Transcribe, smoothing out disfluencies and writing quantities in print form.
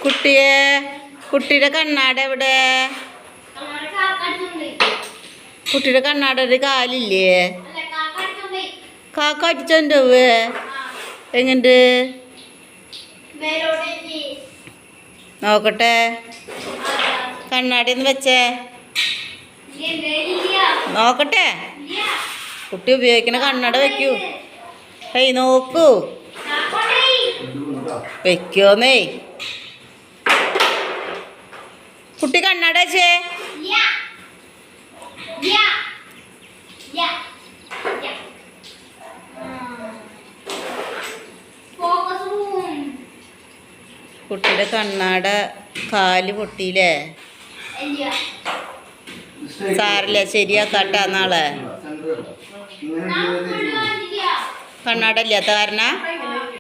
കുട്ടിയെ കുട്ടിയുടെ കണ്ണാട എവിടെ? കുട്ടിയുടെ കണ്ണാട ഒരു കാലില്ലേ? കാക്ക അടിച്ചോണ്ടോവ് എങ്ങണ്ട് നോക്കട്ടെ. കണ്ണാടിന്ന് വെച്ചേ നോക്കട്ടെ. കുട്ടി ഉപയോഗിക്കണ കണ്ണട വെക്കൂ. ഏയ് നോക്കൂ വെക്കോന്നേ. കുട്ടി കണ്ണട വെച്ചേ. കുട്ടിയുടെ കണ്ണാട കാല് പൊട്ടിയില്ലേ? സാറില്ല, ശരിയാക്കാട്ടാ നാളെ. കണ്ണാട ഇല്ലാത്ത കാരണ